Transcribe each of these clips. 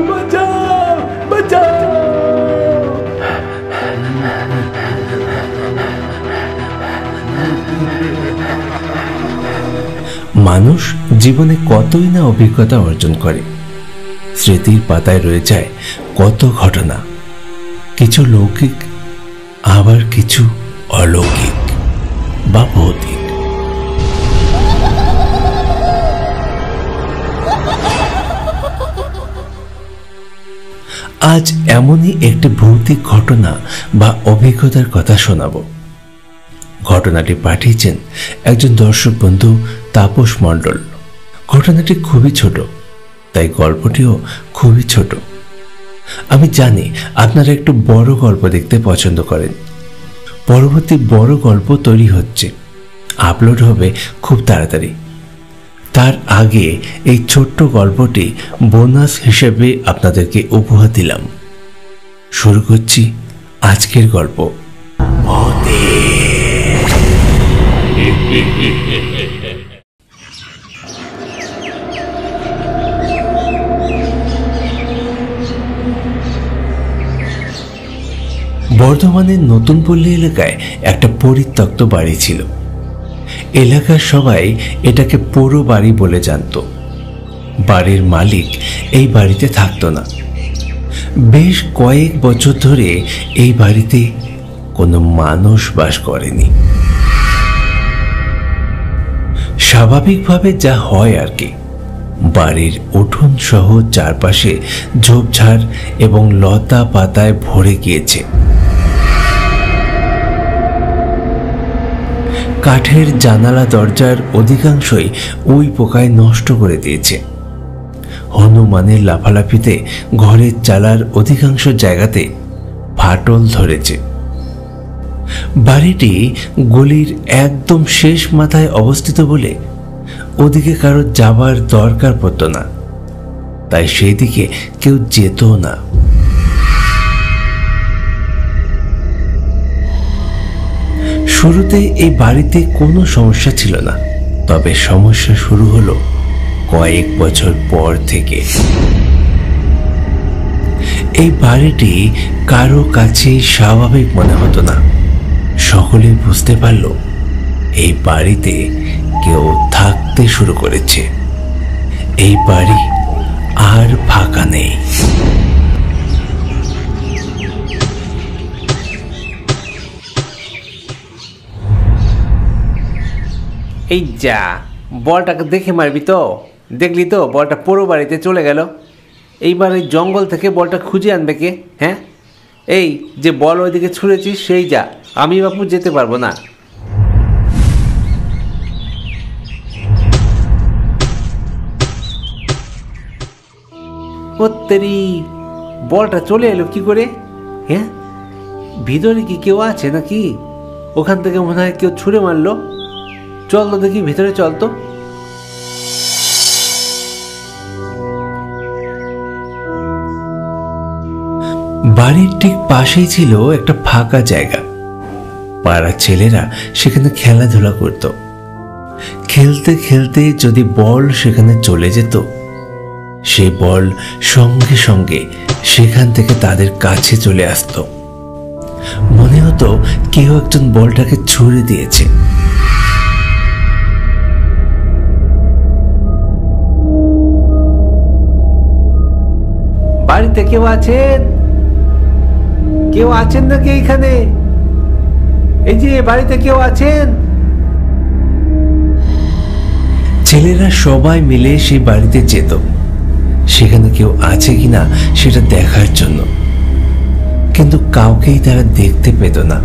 বাঁচাও, বাঁচাও। মানুষ জীবনে কতই না অভিজ্ঞতা অর্জন করে। স্মৃতির পাতায় রয়ে যায় কত ঘটনা, কিছু লৌকিক আবার কিছু অলৌকিক বা ভৌতিক। আজ এমনই একটি ভৌতিক ঘটনা বা অভিজ্ঞতার কথা শোনাবো। ঘটনাটি পাঠিয়েছেন একজন দর্শক বন্ধু তাপস মণ্ডল। ঘটনাটি খুবই ছোট, তাই গল্পটিও খুবই ছোট। আমি জানি আপনারা একটু বড় গল্প দেখতে পছন্দ করেন। পরবর্তী বড় গল্প তৈরি হচ্ছে, আপলোড হবে খুব তাড়াতাড়ি। তার আগে এই ছোট্ট গল্পটি বোনাস হিসেবে আপনাদেরকে উপহার দিলাম। শুরু করছি আজকের গল্প। বর্ধমানের নতুন পল্লী এলাকায় একটা পরিত্যক্ত বাড়ি ছিল। এলাকার সবাই এটাকে পোড়ো বাড়ি বলে জানত। বাড়ির মালিক এই বাড়িতে থাকতো না। বেশ কয়েক বছর ধরে এই বাড়িতে কোনো মানুষ বাস করেনি। স্বাভাবিকভাবে যা হয় আর কি, বাড়ির উঠোন সহ চারপাশে ঝোপঝাড় এবং লতা পাতায় ভরে গিয়েছে। কাঠের জানালা দরজার অধিকাংশই ওই পোকায় নষ্ট করে দিয়েছে। হনুমানের লাফালাফিতে ঘরের চালার অধিকাংশ জায়গাতে ফাটল ধরেছে। বাড়িটি গলির একদম শেষ মাথায় অবস্থিত বলে ওদিকে কারো যাবার দরকার পড়ত না, তাই সেই দিকে কেউ যেত না। শুরুতে এই বাড়িতে কোনো সমস্যা ছিল না, তবে সমস্যা শুরু হলো কয়েক বছর পর থেকে। এই বাড়িটি কারো কাছে স্বাভাবিক মনে হতো না। সকলে বুঝতে পারল এই বাড়িতে কেউ থাকতে শুরু করেছে। এই বাড়ি আর ফাঁকা নেই। এই যা, বলটাকে দেখে মারবি তো? দেখলি তো বলটা পুরো বাড়িতে চলে গেল। এইবার এই জঙ্গল থেকে বলটা খুঁজে আনবে কে? হ্যাঁ, এই যে বল ওইদিকে ছুঁড়েছিস সেই যা, আমি বাপু যেতে পারবো না। ও তেরি, বলটা চলে এলো কি করে? হ্যাঁ, ভিতরে কি কেউ আছে নাকি? ওখান থেকে মনে হয় কেউ ছুঁড়ে মারলো। চল তো দেখি, ভিতরে চল তো। বাড়ির ঠিক পাশেই ছিল একটা ফাঁকা জায়গা। পাড়ার ছেলেরা সেখানে খেলাধুলা করত। খেলতে খেলতে যদি বল সেখানে চলে যেত, সেই বল সঙ্গে সঙ্গে সেখান থেকে তাদের কাছে চলে আসতো। মনে হতো কেউ একজন বলটাকে ছুঁড়ে দিয়েছে। বাড়িতে কেউ আছেন? কেউ আছেন নাকি এইখানে? এই যে বাড়িতে কেউ আছেন? ছেলেরা সবাই মিলে সেই বাড়িতে যেত, সেখানে কেউ আছে কিনা সেটা দেখার জন্য, কিন্তু কাউকেই তারা দেখতে পেত না।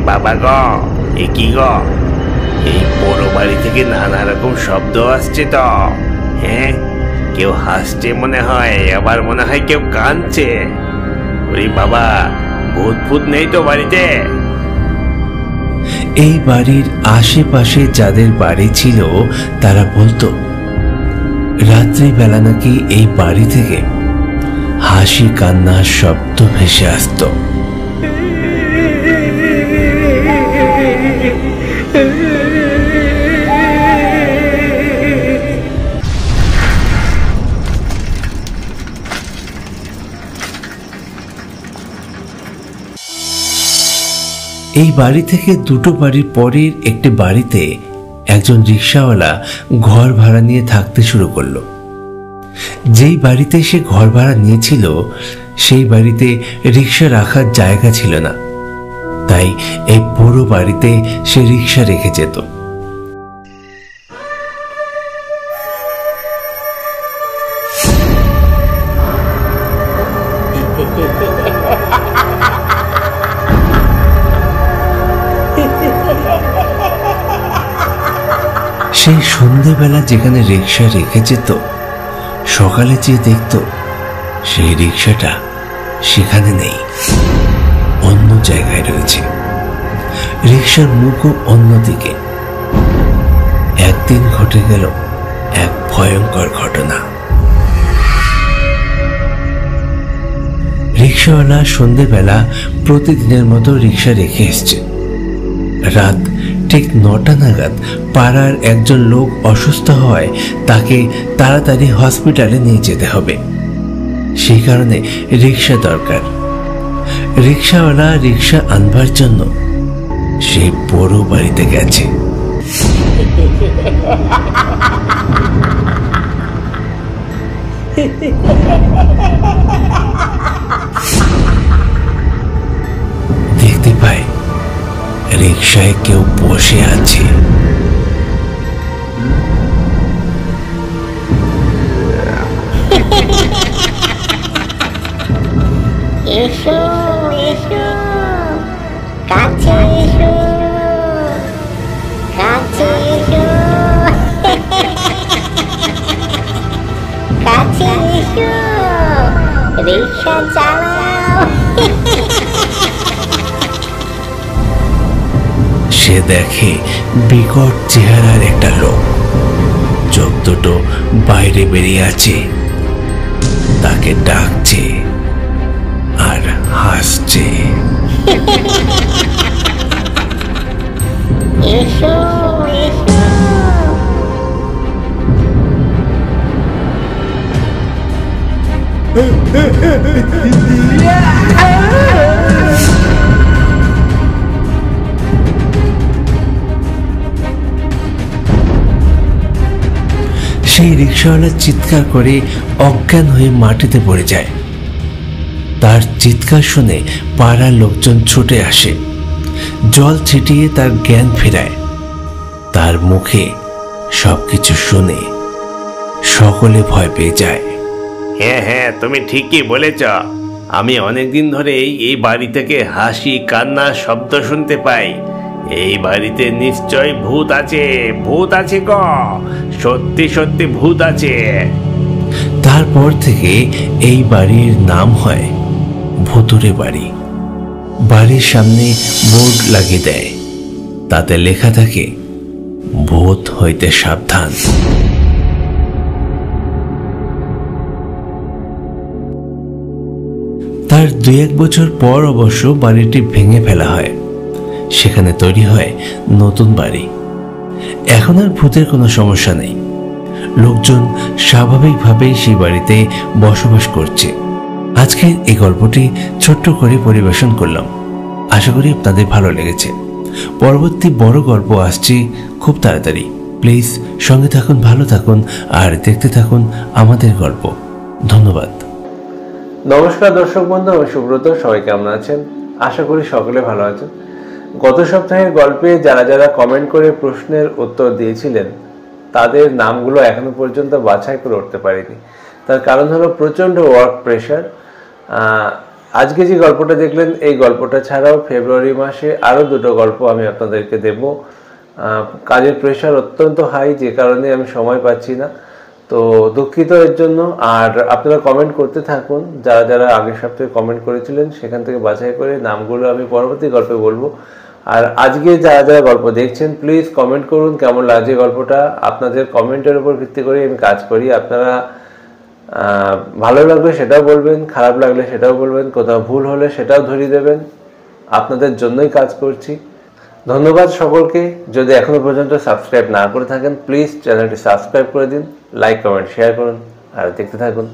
বাবা গো, এ কি গো? এই বড় বাড়ি থেকে নানা রকম শব্দ আসছে তো। হ্যাঁ, কেউ হাসছে মনে হয়, আবার মনে হয় কেউ কাঁদছে। ওরে বাবা, ভূত ভূত নেই তো বাড়িতে? এই বাড়ির আশেপাশে যাদের বাড়ি ছিল তারা বলতো রাত্রিবেলা নাকি এই বাড়ি থেকে হাসি কান্নার শব্দ ভেসে আসতো। এই বাড়ি থেকে দুটো বাড়ির পরের একটি বাড়িতে একজন রিক্সাওয়ালা ঘর ভাড়া নিয়ে থাকতে শুরু করলো। যেই বাড়িতে সে ঘর ভাড়া নিয়েছিল সেই বাড়িতে রিক্সা রাখার জায়গা ছিল না, তাই এই পুরো বাড়িতে সে রিক্সা রেখে যেত। সেই সন্ধেবেলা যেখানে রিক্সা রেখে যেত, সকালে যে দেখত সেই রিক্সাটা সেখানে নেই, অন্য জায়গায় রয়েছে। রিক্সার মুখও অন্যদিকে। একদিন ঘটে গেল এক ভয়ঙ্কর ঘটনা। রিক্সাওয়ালা সন্ধেবেলা প্রতিদিনের মতো রিক্সা রেখে এসছে। রাত ঠিক 9টা নাগাদ পাড়ার একজন লোক অসুস্থ হয়, তাকে তাড়াতাড়ি হসপিটালে নিয়ে যেতে হবে। সেই কারণে রিক্সা দরকার। রিক্সাওয়ালা রিক্সা আনবার জন্য সেই বড় বাড়িতে গেছে। দেখতে পায় রিক্সায় কেউ বসে আছে। এসো এসো, কাছে এসো, কাছে এসো, কাছে এসো, রিক্সা চালাও। সে দেখে বিকট চেহারার একটা লোক, চোখ দুটো বাইরে বেরিয়ে আছে, তাকে ডাকছে আর হাসছে। এসো এসো, সেই রিক্সাওয়ালা চিৎকার করে অজ্ঞান হয়ে মাটিতে পড়ে যায়। তার চিৎকার শুনে পাড়ার লোকজন ছুটে আসে, জল ছিটিয়ে তার জ্ঞান ফেরায়। তার মুখে সবকিছু শুনে সকলে ভয় পেয়ে যায়। হ্যাঁ হ্যাঁ, তুমি ঠিকই বলেছ। আমি অনেকদিন ধরেই এই বাড়ি থেকে হাসি কান্নার শব্দ শুনতে পাই। এই বাড়িতে নিশ্চয় ভূত আছে, ভূত আছে গো, সত্যি সত্যি ভূত আছে। তারপর থেকে এই বাড়ির নাম হয় ভুতুরে বাড়ি। বাড়ির সামনে বোর্ড লাগিয়ে দেয়, তাতে লেখা থাকে ভূত হইতে সাবধান। তার 2-1 বছর পর অবশ্য বাড়িটি ভেঙে ফেলা হয়, সেখানে তৈরি হয় নতুন বাড়ি। এখন আর ভূতের কোনো সমস্যা নেই, লোকজন স্বাভাবিকভাবেই সেই বাড়িতে বসবাস করছে। আজকের এই গল্পটি ছোট্ট করে পরিবেশন করলাম, আশা করি আপনাদের ভালো লেগেছে। পরবর্তী বড় গল্প আসছে খুব তাড়াতাড়ি। প্লিজ সঙ্গে থাকুন, ভালো থাকুন আর দেখতে থাকুন আমাদের গল্প। ধন্যবাদ। নমস্কার দর্শক বন্ধু, আমি সুব্রত। সবাই কেমন আছেন? আশা করি সকলে ভালো আছেন। গত সপ্তাহের গল্পে যারা যারা কমেন্ট করে প্রশ্নের উত্তর দিয়েছিলেন তাদের নামগুলো এখনো পর্যন্ত বাছাই করে উঠতে পারিনি। তার কারণ হলো প্রচণ্ড ওয়ার্ক প্রেশার। আজকে যে গল্পটা দেখলেন, এই গল্পটা ছাড়াও ফেব্রুয়ারি মাসে আরও 2টো গল্প আমি আপনাদেরকে দেব। কাজের প্রেশার অত্যন্ত হাই, যে কারণে আমি সময় পাচ্ছি না। তো দুঃখিত এর জন্য। আর আপনারা কমেন্ট করতে থাকুন, যারা যারা আগের সপ্তাহে কমেন্ট করেছিলেন সেখান থেকে বাছাই করে নামগুলো আমি পরবর্তী গল্পে বলবো। আর আজকে যারা যারা গল্প দেখছেন প্লিজ কমেন্ট করুন কেমন লাগছে গল্পটা। আপনাদের কমেন্টের উপর ভিত্তি করে আমি কাজ করি। আপনারা ভালো লাগলে সেটাও বলবেন, খারাপ লাগলে সেটাও বলবেন, কোথাও ভুল হলে সেটাও ধরিয়ে দেবেন। আপনাদের জন্যই কাজ করছি। ধন্যবাদ সকলকে। যদি এখনো পর্যন্ত সাবস্ক্রাইব না করে থাকেন প্লিজ চ্যানেলটি সাবস্ক্রাইব করে দিন, লাইক কমেন্ট শেয়ার করুন আর দেখতে থাকুন।